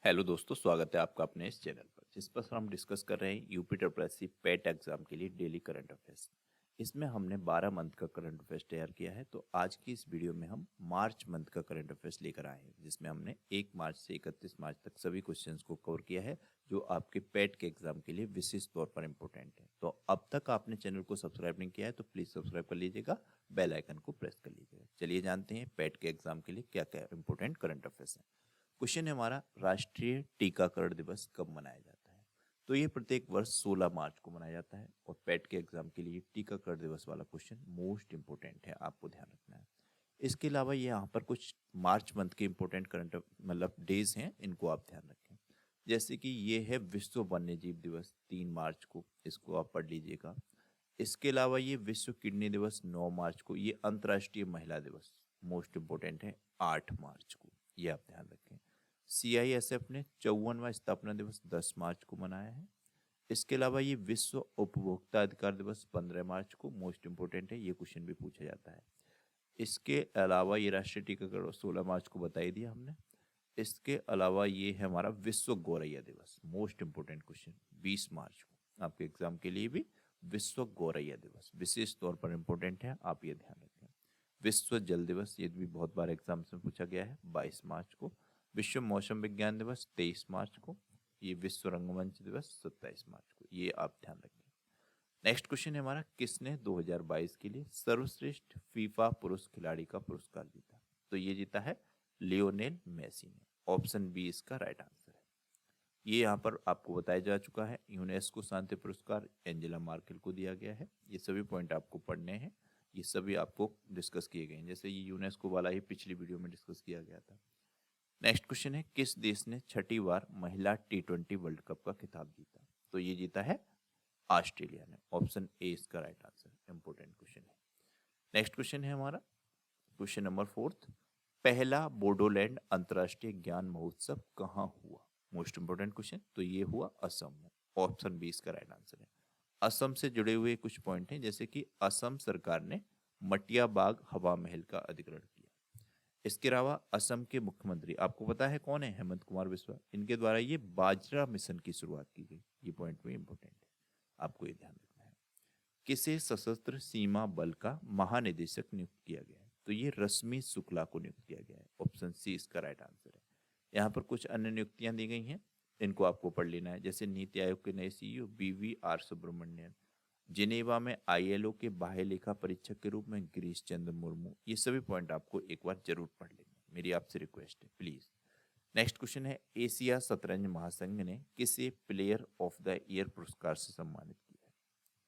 Hello दोस्तों, स्वागत है आपका अपने इस चैनल पर जिस पर हम डिस्कस कर रहे हैं यूपी ट्रिपल पेट एग्जाम के लिए डेली करंट अफेयर्स। इसमें हमने 12 मंथ का करंट अफेयर्स तैयार किया है। तो आज की इस वीडियो में हम मार्च मंथ का करंट अफेयर्स लेकर आए हैं, जिसमें हमने 1 मार्च से 31 मार्च तक सभी क्वेश्चंस को कवर किया है जो आपके पेट के एग्जाम के लिए विशेष तौर पर इंपॉर्टेंट है। तो अब तक आपने चैनल को सब्सक्राइब नहीं किया है तो प्लीज़ सब्सक्राइब कर लीजिएगा, बेल आइकन को प्रेस कर लीजिएगा। चलिए जानते हैं पेट के एग्जाम के लिए क्या क्या इंपॉर्टेंट करंट अफेयर्स हैं। क्वेश्चन है हमारा, राष्ट्रीय टीकाकरण दिवस कब मनाया जाता है? तो ये प्रत्येक वर्ष 16 मार्च को मनाया जाता है और पेट के एग्जाम के लिए टीकाकरण दिवस वाला क्वेश्चन मोस्ट इंपोर्टेंट है, आपको ध्यान रखना है। इसके अलावा ये यहाँ पर कुछ मार्च मंथ के इंपॉर्टेंट करंट मतलब डेज हैं, इनको आप ध्यान रखें। जैसे कि ये है विश्व वन्यजीव दिवस 3 मार्च को, इसको आप पढ़ लीजिएगा। इसके अलावा ये विश्व किडनी दिवस 9 मार्च को, ये अंतर्राष्ट्रीय महिला दिवस मोस्ट इंपोर्टेंट है 8 मार्च को, ये आप ध्यान रखें। CISF ने 54वां स्थापना दिवस 10 मार्च को मनाया है। इसके अलावा ये विश्व उपभोक्ता अधिकार दिवस 15 मार्च को मोस्ट इंपोर्टेंट है, ये क्वेश्चन भी पूछा जाता है। इसके अलावा ये राष्ट्रीय टीकाकरण 16 मार्च को बता ही दिया हमने। इसके अलावा ये है हमारा विश्व गौरैया दिवस, मोस्ट इंपोर्टेंट क्वेश्चन 20 मार्च को आपके एग्जाम के लिए भी। विश्व गौरैया दिवस विशेष तौर पर इंपॉर्टेंट है, आप ये ध्यान रखें। विश्व जल दिवस, ये भी बहुत बार एग्जाम्स में पूछा गया है, 22 मार्च को। विश्व मौसम विज्ञान दिवस 23 मार्च को। ये विश्व रंगमंच दिवस 27 मार्च को, ये आप ध्यान रखें। नेक्स्ट क्वेश्चन है हमारा, किसने 2022 के लिए सर्वश्रेष्ठ फीफा पुरुष खिलाड़ी का पुरस्कार जीता? तो ये जीता है लियोनेल मेसी ने। ऑप्शन बी इसका राइट आंसर है। ये यहाँ पर आपको बताया जा चुका है। यूनेस्को शांति पुरस्कार एंजेला मार्केल को दिया गया है। ये सभी पॉइंट आपको पढ़ने हैं, ये सभी आपको डिस्कस किए गए हैं। जैसे ये यूनेस्को वाला ही पिछली वीडियो में डिस्कस किया गया था। नेक्स्ट क्वेश्चन है, किस देश ने छठी बार महिला T20 वर्ल्ड कप का खिताब जीता? तो ये जीता है ऑस्ट्रेलिया ने। ऑप्शन ए इसका राइट आंसर, इंपोर्टेंट क्वेश्चन है। नेक्स्ट क्वेश्चन है हमारा क्वेश्चन नंबर 4, पहला बोडोलैंड अंतर्राष्ट्रीय ज्ञान महोत्सव कहाँ हुआ? Most important question. तो ये हुआ असम में। ऑप्शन बी इसका राइट आंसर है। असम से जुड़े हुए कुछ पॉइंट हैं, जैसे कि असम सरकार ने मटिया बाग हवा महल का अधिग्रहण किया। इसके अलावा असम के मुख्यमंत्री आपको पता है कौन है? हेमंत कुमार बिस्वा। इनके द्वारा ये बाजरा मिशन की शुरुआत की गई। ये पॉइंट भी इंपॉर्टेंट है, आपको ये ध्यान रखना है। किसे सशस्त्र सीमा बल का महानिदेशक नियुक्त किया गया है? तो ये रश्मि शुक्ला को नियुक्त किया गया है। ऑप्शन सी इसका राइट आंसर है। यहाँ पर कुछ अन्य नियुक्तियां दी गई हैं, इनको आपको पढ़ लेना है। जैसे नीति आयोग के नए CEO BVR सुब्रमण्यन, जिनेवा में ILO के बाह्य लेखा परीक्षक के रूप में गिरीश चंद्र मुर्मू। ये सभी पॉइंट आपको एक बार जरूर पढ़ लेना, मेरी आपसे रिक्वेस्ट है प्लीज। नेक्स्ट क्वेश्चन है, एशिया शतरंज महासंघ ने किसे प्लेयर ऑफ द ईयर पुरस्कार से सम्मानित किया है?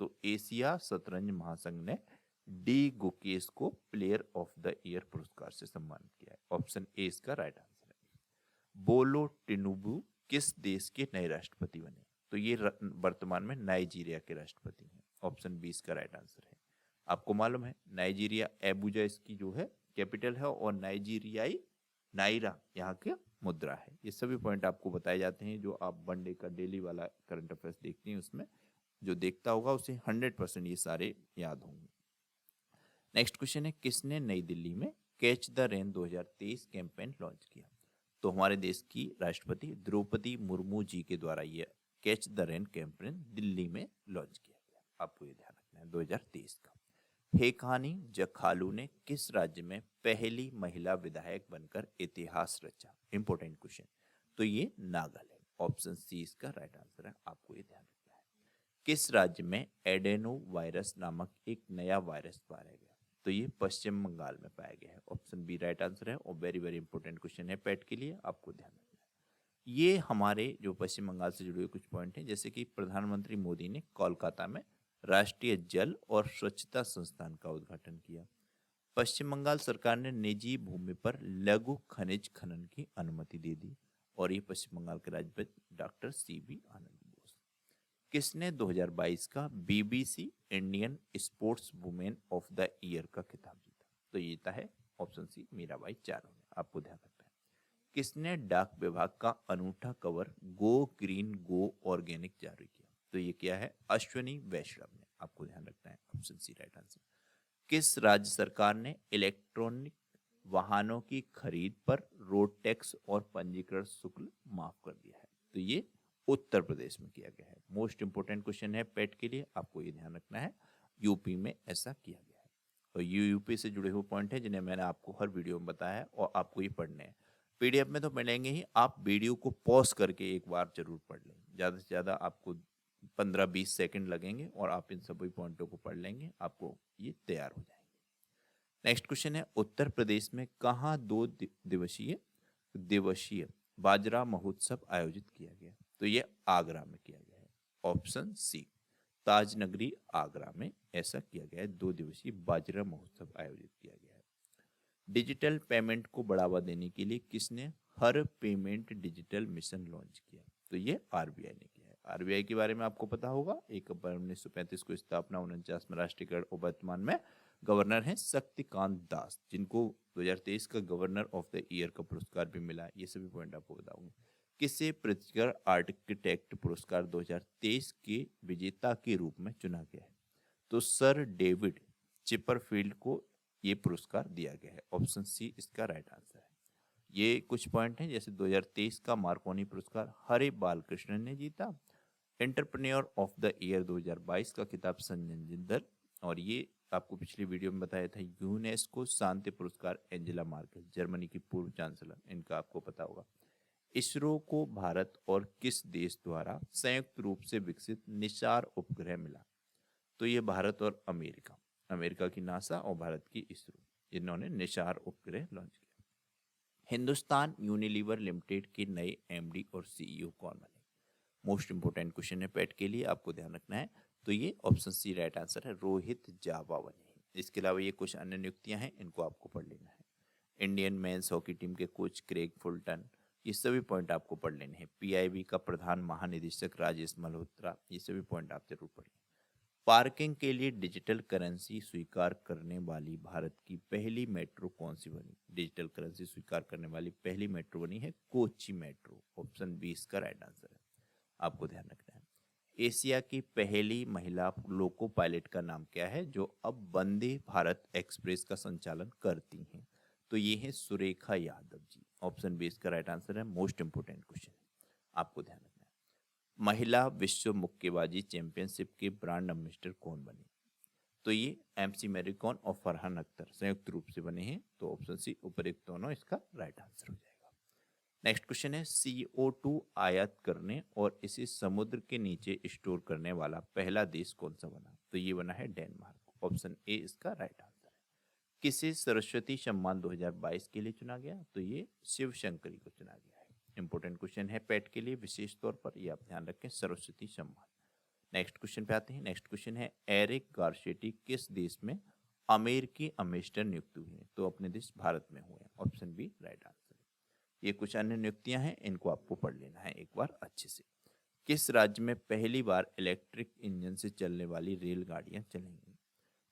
तो एशिया शतरंज महासंघ ने डी गुकेश को प्लेयर ऑफ द ईयर पुरस्कार से सम्मानित किया है। ऑप्शन ए इसका राइट आंसर है। बोलो टिनुबू किस देश के नए राष्ट्रपति बने? तो ये वर्तमान में नाइजीरिया के राष्ट्रपति हैं। ऑप्शन बी इसका राइट आंसर है। आपको मालूम है नाइजीरिया, एबुजा इसकी जो है कैपिटल है, और नाइजीरियाई नाइरा यहाँ की मुद्रा है। ये सभी पॉइंट आपको बताए जाते हैं जो आप वनडे का डेली वाला करंट अफेयर्स देखते हैं, उसमें जो देखता होगा उसे 100% ये सारे याद होंगे। नेक्स्ट क्वेश्चन है, किसने नई दिल्ली में catch the rain 2023 campaign launch किया? तो हमारे देश की राष्ट्रपति द्रौपदी मुर्मू जी के द्वारा ये catch the rain campaign Delhi में लॉन्च किया गया। आपको ये ध्यान रखना है 2023 का। हेकानी जखालू ने किस राज्य में पहली महिला विधायक बनकर इतिहास रचा? Important question. तो ये नागालैंड। ऑप्शन सी इसका राइट आंसर है, आपको ये ध्यान रखना है। किस राज्य में एडेनो वायरस नामक एक नया वायरस पाया गया? तो ये पश्चिम बंगाल में पाया गया है। ऑप्शन बी राइट आंसर है, और वेरी वेरी इंपॉर्टेंट क्वेश्चन है पेट के लिए, आपको ध्यान रखना है। ये हमारे जो पश्चिम बंगाल से जुड़े हुए कुछ पॉइंट हैं, जैसे कि प्रधानमंत्री मोदी ने कोलकाता में राष्ट्रीय जल और स्वच्छता संस्थान का उद्घाटन किया। पश्चिम बंगाल सरकार ने निजी भूमि पर लघु खनिज खनन की अनुमति दे दी, और ये पश्चिम बंगाल के राज्यपाल डॉक्टर CB आनंद बोस। किसने 2022 का BBC Indian sports women of the year का खिताब जीता? तो ये जीता है ऑप्शन सी मीराबाई चानू ने। आपको ध्यान रखना है। किसने डाक विभाग का अनूठा कवर गो ग्रीन गो ऑर्गेनिक जारी किया? तो ये क्या है? अश्वनी वैष्णव ने। आपको ध्यान रखना है, ऑप्शन सी राइट आंसर। किस राज्य सरकार ने इलेक्ट्रॉनिक वाहनों की खरीद पर रोड टैक्स और पंजीकरण शुल्क माफ कर दिया है। तो ये उत्तर प्रदेश में किया गया है। मोस्ट इंपोर्टेंट क्वेश्चन है पेट के लिए, आपको ये ध्यान रखना है, यूपी में ऐसा किया गया है। और ये यूपी से जुड़े हुए पॉइंट हैं जिन्हें मैंने आपको हर वीडियो में बताया है और आपको ये पढ़ने हैं। पीडीएफ में तो मिलेंगे ही, आप वीडियो को पॉज करके एक बार जरूर पढ़ लें। ज़्यादा से ज़्यादा आपको 15-20 सेकंड लगेंगे और आप इन सभी पॉइंटों को पढ़ लेंगे, आपको ये तैयार हो जाएंगे। नेक्स्ट क्वेश्चन है, उत्तर प्रदेश में कहाँ दिवसीय दिवसीय बाजरा महोत्सव आयोजित किया गया? तो ये आगरा में किया गया है। ऑप्शन सी, ताज नगरी आगरा में ऐसा किया गया है। 2 दिवसीय बाजरा महोत्सव आयोजित किया गया है। डिजिटल पेमेंट को बढ़ावा देने के लिए किसने हर पेमेंट डिजिटल मिशन लॉन्च किया? तो ये आरबीआई ने किया है। आरबीआई के बारे में आपको पता होगा, 1 अप्रैल 1935 को स्थापना, 49 में राष्ट्रीयकरण और वर्तमान में गवर्नर हैं शक्तिकांत दास, जिनको 2023 का गवर्नर ऑफ द ईयर का पुरस्कार भी मिला है। ये सभी पॉइंट आपको बताऊंगा। किसे प्रित्जकर आर्किटेक्ट पुरस्कार 2023 के विजेता के रूप में चुना गया है? तो सर डेविड चिपरफील्ड को ये पुरस्कार दिया गया है। ऑप्शन सी इसका राइट आंसर है। ये कुछ पॉइंट हैं, जैसे 2023 का मार्कोनी पुरस्कार हरे बालकृष्णन ने जीता। एंटरप्रेन्योर ऑफ द ईयर 2022 का खिताब संजय जिंदल। और ये आपको पिछली वीडियो में बताया था, यूनेस्को शांति पुरस्कार एंजेला मार्केल, जर्मनी की पूर्व चांसलर, इनका आपको पता होगा। इसरो को भारत और किस देश द्वारा संयुक्त रूप से विकसित निसार उपग्रह मिला? तो ये भारत और अमेरिका, अमेरिका की नासा और भारत की इसरो, इन्होंने निसार उपग्रह लॉन्च किया। हिंदुस्तान यूनिलीवर लिमिटेड के नए एमडी और सीईओ कौन बने? मोस्ट इंपोर्टेंट क्वेश्चन है पेट के लिए, आपको ध्यान रखना है। तो ये ऑप्शन सी राइट आंसर है, रोहित जावा बने हैं। इसके अलावा ये कुछ अन्य नियुक्तियां हैं, इनको आपको पढ़ लेना है। इंडियन मेंस हॉकी टीम के कोच क्रेग फुलटन, ये सभी पॉइंट आपको पढ़ लेने हैं। पीआईबी का प्रधान महानिदेशक राजेश मल्होत्रा, ये सभी पॉइंट आप जरूर पढ़ें। पार्किंग के लिए डिजिटल करेंसी स्वीकार करने वाली भारत की पहली मेट्रो कौन सी बनी? डिजिटल करेंसी स्वीकार करने वाली पहली मेट्रो बनी है कोची मेट्रो। ऑप्शन बी इसका राइट आंसर है, आपको ध्यान रखना है। एशिया की पहली महिला लोको पायलट का नाम क्या है, जो अब वंदे भारत एक्सप्रेस का संचालन करती हैं? तो ये है सुरेखा यादव जी। ऑप्शन बी इसका राइट आंसर है। मोस्ट इंपोर्टेंट क्वेश्चन, आपको ध्यान रखना है। महिला विश्व मुक्केबाजी चैंपियनशिप के ब्रांड एम्बेसडर कौन बने? तो ये एमसी मैरीकॉम और फरहान अख्तर संयुक्त रूप से बने हैं। तो ऑप्शन सी उपयुक्त दोनों इसका राइट आंसर हो जाएगा। नेक्स्ट क्वेश्चन है, CO2 आयात करने और इसे समुद्र के नीचे स्टोर करने वाला पहला देश कौन सा बना? तो ये बना है डेनमार्क। ऑप्शन ए इसका राइट आंसर है। किसे सरस्वती सम्मान 2022 के लिए चुना गया? तो ये शिव शंकरी को चुना गया है। इंपोर्टेंट क्वेश्चन है पेट के लिए, विशेष तौर पर ये आप ध्यान रखें, सरस्वती सम्मान। नेक्स्ट क्वेश्चन पे आते हैं। नेक्स्ट क्वेश्चन है, एरिक गार्शेटी किस देश में अमेरिकी एम्बेसडर नियुक्त हुए हैं? तो अपने देश भारत में हुए हैं। ऑप्शन बी राइट आंसर है। ये कुछ अन्य नियुक्तियां हैं, इनको आपको पढ़ लेना है एक बार अच्छे से। किस राज्य में पहली बार इलेक्ट्रिक इंजन से चलने वाली रेलगाड़ियां चलेंगी?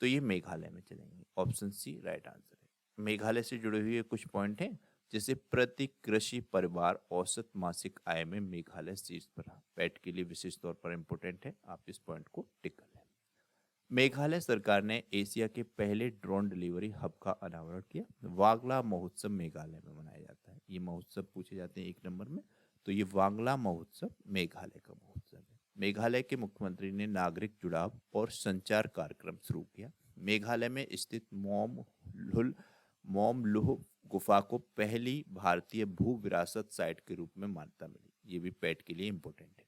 तो ये मेघालय में चलेंगी। ऑप्शन सी राइट आंसर है। मेघालय से जुड़े हुए कुछ पॉइंट हैं, जैसे प्रति कृषि परिवार औसत मासिक आय में मेघालय शीर्ष पर है। पेट के लिए विशेष तौर पर इंपोर्टेंट है, आप इस पॉइंट को टिक कर लें। मेघालय सरकार ने एशिया के पहले ड्रोन डिलीवरी हब का अनावरण किया। वागला महोत्सव मेघालय में मनाया जाता है। ये महोत्सव पूछे जाते हैं 1 नंबर में। तो ये वागला महोत्सव मेघालय का महोत्सव है। मेघालय के मुख्यमंत्री ने नागरिक जुड़ाव और संचार कार्यक्रम शुरू किया। मेघालय में स्थित मोमलुह गुफा को पहली भारतीय भू विरासत साइट के रूप में मान्यता मिली। ये भी पेट के लिए इंपोर्टेंट है।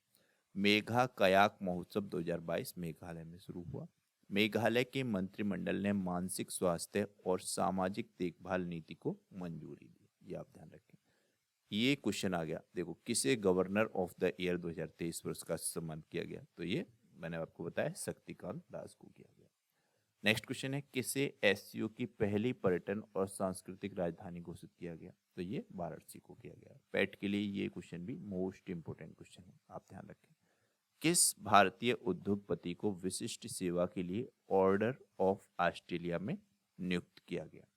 मेघा कयाक महोत्सव 2022 मेघालय में शुरू हुआ। मेघालय के मंत्रिमंडल ने मानसिक स्वास्थ्य और सामाजिक देखभाल नीति को मंजूरी दी। ये आप ध्यान रखें। ये क्वेश्चन आ गया, देखो, किसे गवर्नर ऑफ द ईयर 2023 पुरस्कार से सम्मानित किया गया? तो ये मैंने आपको बताया, शक्तिकांत दास को किया गया। नेक्स्ट क्वेश्चन है, किसे एससीओ की पहली पर्यटन और सांस्कृतिक राजधानी घोषित किया गया? तो ये वाराणसी को किया गया। पेट के लिए ये क्वेश्चन भी मोस्ट इंपोर्टेंट क्वेश्चन है, आप ध्यान रखें। किस भारतीय उद्योगपति को विशिष्ट सेवा के लिए ऑर्डर ऑफ ऑस्ट्रेलिया में नियुक्त किया गया?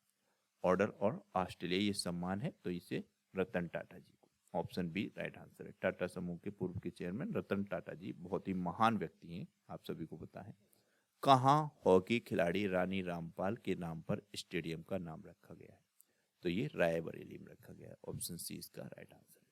ऑर्डर और ऑस्ट्रेलिया ये सम्मान है, तो इसे रतन टाटा जी को। ऑप्शन बी राइट आंसर है। टाटा समूह के पूर्व के चेयरमैन रतन टाटा जी बहुत ही महान व्यक्ति हैं, आप सभी को पता है। कहाँ हॉकी खिलाड़ी रानी रामपाल के नाम पर स्टेडियम का नाम रखा गया है? तो ये रायबरेली में रखा गया है। ऑप्शन सी इसका राइट आंसर है।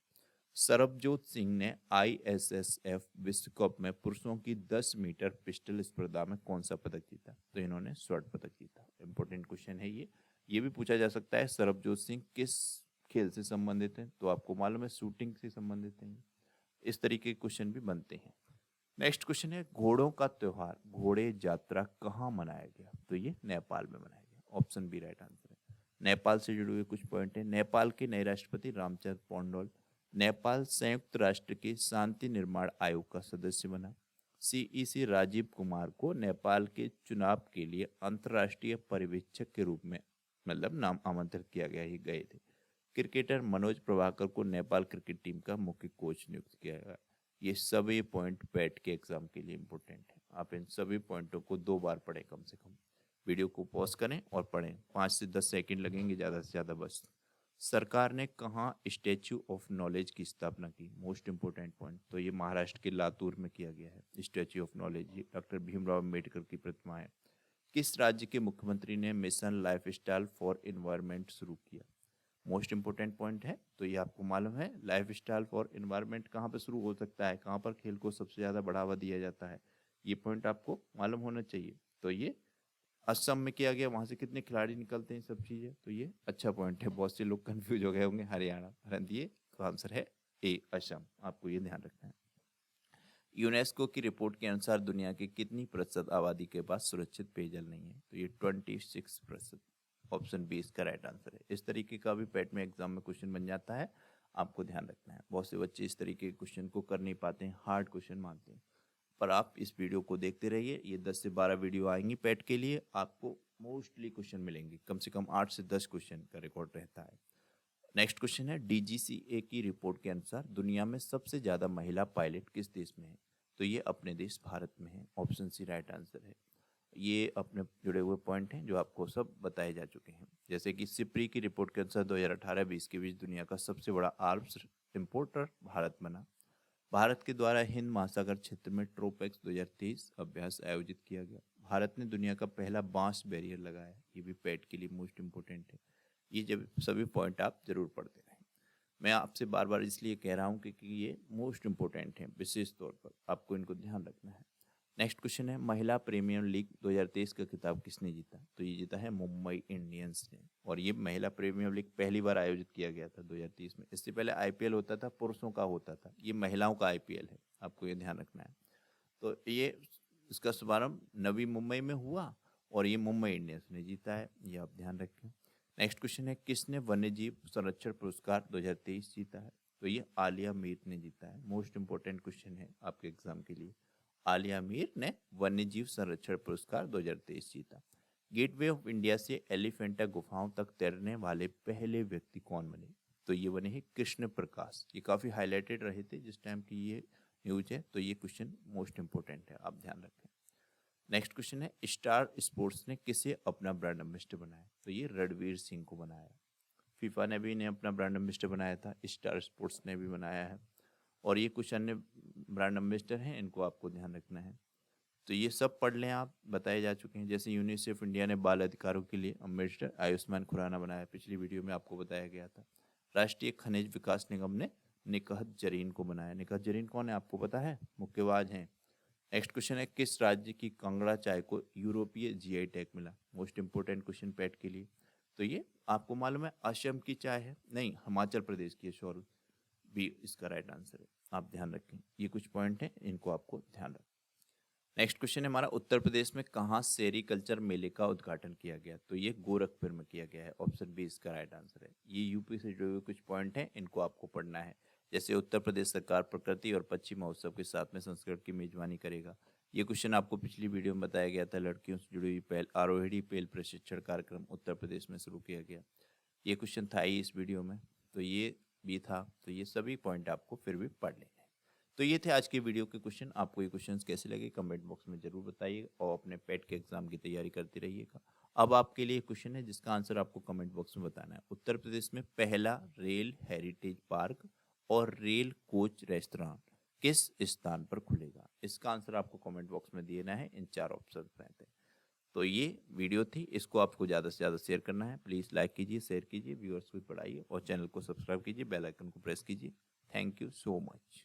सरबजोत सिंह ने ISSF विश्व कप में पुरुषों की 10 मीटर पिस्टल स्पर्धा में कौन सा पदक जीता? तो इन्होंने स्वर्ण पदक जीता। इंपॉर्टेंट क्वेश्चन है ये भी पूछा जा सकता है सरबजोत सिंह किस खेल से संबंधित हैं? तो आपको मालूम है शूटिंग से संबंधित हैं। इस तरीके के क्वेश्चन भी बनते हैं। नेक्स्ट क्वेश्चन है घोड़ों का त्योहार घोड़े यात्रा कहाँ मनाया गया? तो ये नेपाल में मनाया गया। ऑप्शन बी राइट आंसर है। नेपाल से जुड़े हुए कुछ पॉइंट है। नेपाल के नए राष्ट्रपति रामचंद्र पौंडोल नेपाल संयुक्त राष्ट्र के शांति निर्माण आयोग का सदस्य बना। CEC राजीव कुमार को नेपाल के चुनाव के लिए अंतर्राष्ट्रीय पर्यवेक्षक के रूप में मतलब नाम आमंत्रित किया गया, ही गए थे। क्रिकेटर मनोज प्रभाकर को नेपाल क्रिकेट टीम का मुख्य कोच नियुक्त किया गया। ये सभी पॉइंट पैट के एग्जाम के लिए इम्पोर्टेंट है। आप इन सभी पॉइंटों को 2 बार पढ़ें कम से कम। वीडियो को पॉज करें और पढ़ें, 5 से 10 सेकंड लगेंगे ज़्यादा से ज़्यादा बस। सरकार ने कहाँ स्टैच्यू ऑफ नॉलेज की स्थापना की? मोस्ट इंपोर्टेंट पॉइंट, तो ये महाराष्ट्र के लातूर में किया गया है स्टैच्यू ऑफ नॉलेज। ये डॉक्टर भीमराव अम्बेडकर की प्रतिमा है। किस राज्य के मुख्यमंत्री ने मिशन लाइफस्टाइल फॉर एनवायरनमेंट शुरू किया? मोस्ट इंपोर्टेंट पॉइंट है, तो ये आपको मालूम है लाइफस्टाइल फॉर एनवायरनमेंट कहाँ पर शुरू हो सकता है, कहाँ पर खेल को सबसे ज़्यादा बढ़ावा दिया जाता है, ये पॉइंट आपको मालूम होना चाहिए। तो ये असम में किया गया। वहाँ से कितने खिलाड़ी निकलते हैं, सब चीज़ें, तो ये अच्छा पॉइंट है। बहुत से लोग कंफ्यूज हो गए होंगे हरियाणा, परंतु ये तो आंसर है ए असम। आपको ये ध्यान रखना है। यूनेस्को की रिपोर्ट के अनुसार दुनिया की कितनी प्रतिशत आबादी के पास सुरक्षित पेयजल नहीं है? तो ये 26%। ऑप्शन बी इसका राइट आंसर है। इस तरीके का भी पेट में एग्जाम में क्वेश्चन बन जाता है, आपको ध्यान रखना है। बहुत से बच्चे इस तरीके के क्वेश्चन को कर नहीं पाते हैं, हार्ड क्वेश्चन मानते हैं। पर आप इस वीडियो को देखते रहिए, ये 10 से 12 वीडियो आएंगी पेट के लिए, आपको मोस्टली क्वेश्चन मिलेंगे। कम से कम 8 से 10 क्वेश्चन का रिकॉर्ड रहता है। नेक्स्ट क्वेश्चन है DGCA की रिपोर्ट के अनुसार दुनिया में सबसे ज़्यादा महिला पायलट किस देश में है? तो ये अपने देश भारत में है। ऑप्शन सी राइट आंसर है। ये अपने जुड़े हुए पॉइंट हैं जो आपको सब बताए जा चुके हैं। जैसे कि सिप्री की रिपोर्ट के अनुसार 2018-20 के बीच दुनिया का सबसे बड़ा आर्म्स इंपोर्टर भारत बना। भारत के द्वारा हिंद महासागर क्षेत्र में ट्रोपेक्स 2023 अभ्यास आयोजित किया गया। भारत ने दुनिया का पहला बांस बैरियर लगाया। ये भी पेट के लिए मोस्ट इंपोर्टेंट है। ये जब सभी पॉइंट आप जरूर पढ़ते रहें। मैं आपसे बार बार इसलिए कह रहा हूँ क्योंकि ये मोस्ट इंपोर्टेंट है, विशेष तौर पर आपको इनको ध्यान रखना है। नेक्स्ट क्वेश्चन है महिला प्रीमियर लीग 2023 का खिताब किसने जीता? तो ये जीता है मुंबई इंडियंस ने। और ये महिला प्रीमियर लीग पहली बार आयोजित किया गया था 2023 में। इससे पहले IPL होता था, पुरुषों का होता था, ये महिलाओं का IPL है, आपको ये ध्यान रखना है। तो ये इसका शुभारंभ नवी मुंबई में हुआ और ये मुंबई इंडियंस ने जीता है, ये आप ध्यान रखें। नेक्स्ट क्वेश्चन है किसने वन्यजीव संरक्षण पुरस्कार 2023 जीता है? तो ये आलिया मीर ने जीता है। मोस्ट इंपोर्टेंट क्वेश्चन है आपके एग्जाम के लिए। आलिया मीर ने वन्यजीव संरक्षण पुरस्कार 2023 जीता। गेटवे ऑफ इंडिया से एलिफेंटा गुफाओं तक तैरने वाले पहले व्यक्ति कौन बने? तो ये बने हैं कृष्ण प्रकाश। ये काफ़ी हाईलाइटेड रहे थे जिस टाइम की ये न्यूज है, तो ये क्वेश्चन मोस्ट इंपोर्टेंट है, आप ध्यान रखें। नेक्स्ट क्वेश्चन है स्टार स्पोर्ट्स ने किसे अपना ब्रांड एम्बेसडर बनाया? तो ये रणवीर सिंह को बनाया। फीफा ने भी इन्हें अपना ब्रांड एम्बेसडर बनाया था, स्टार स्पोर्ट्स ने भी बनाया है। और ये कुछ अन्य ब्रांड एम्बेसडर हैं, इनको आपको ध्यान रखना है। तो ये सब पढ़ लें, आप बताए जा चुके हैं। जैसे यूनिसेफ इंडिया ने बाल अधिकारों के लिए एम्बेसडर आयुष्मान खुराना बनाया, पिछली वीडियो में आपको बताया गया था। राष्ट्रीय खनिज विकास निगम ने निकहत जरीन को बनाया। निकहत जरीन कौन है, आपको पता है? मुक्केबाज हैं। नेक्स्ट क्वेश्चन है किस राज्य की कांगड़ा चाय को यूरोपीय GI टैग मिला? मोस्ट इंपोर्टेंट क्वेश्चन पैट के लिए। तो ये आपको मालूम है असम की चाय है, नहीं हिमाचल प्रदेश की है, सॉरी, भी इसका राइट आंसर है, आप ध्यान रखें। ये कुछ पॉइंट हैं, इनको आपको ध्यान रखें। नेक्स्ट क्वेश्चन है हमारा उत्तर प्रदेश में कहाँ सेरीकल्चर मेले का उद्घाटन किया गया? तो ये गोरखपुर में किया गया है। ऑप्शन बी इसका राइट आंसर है। ये यूपी से जुड़े हुए कुछ पॉइंट हैं, इनको आपको पढ़ना है। जैसे उत्तर प्रदेश सरकार प्रकृति और पक्षी महोत्सव के साथ में संस्कृत की मेजबानी करेगा। ये क्वेश्चन आपको पिछली वीडियो में बताया गया था। लड़कियों से जुड़ी हुई पहल आरोहिणी पेल प्रशिक्षण कार्यक्रम उत्तर प्रदेश में शुरू किया गया। ये क्वेश्चन था ही इस वीडियो में, तो ये भी था। तो ये सभी पॉइंट आपको फिर भी पढ़ लेने हैं। तो ये थे आज के वीडियो के क्वेश्चन। आपको ये क्वेश्चंस कैसे लगे कमेंट बॉक्स में जरूर बताइए और अपने पेट के एग्जाम की तैयारी करते रहिएगा। अब आपके लिए क्वेश्चन है जिसका आंसर आपको कमेंट बॉक्स में बताना है। उत्तर प्रदेश में पहला रेल हेरिटेज पार्क और रेल कोच रेस्तरां किस स्थान पर खुलेगा? इसका आंसर आपको कमेंट बॉक्स में देना है। इन 4 ऑप्शन रहते हैं। तो ये वीडियो थी, इसको आपको ज़्यादा से ज़्यादा शेयर करना है। प्लीज़ लाइक कीजिए, शेयर कीजिए, व्यूअर्स भी बढ़ाइए और चैनल को सब्सक्राइब कीजिए, बेल आइकन को प्रेस कीजिए। Thank you so much.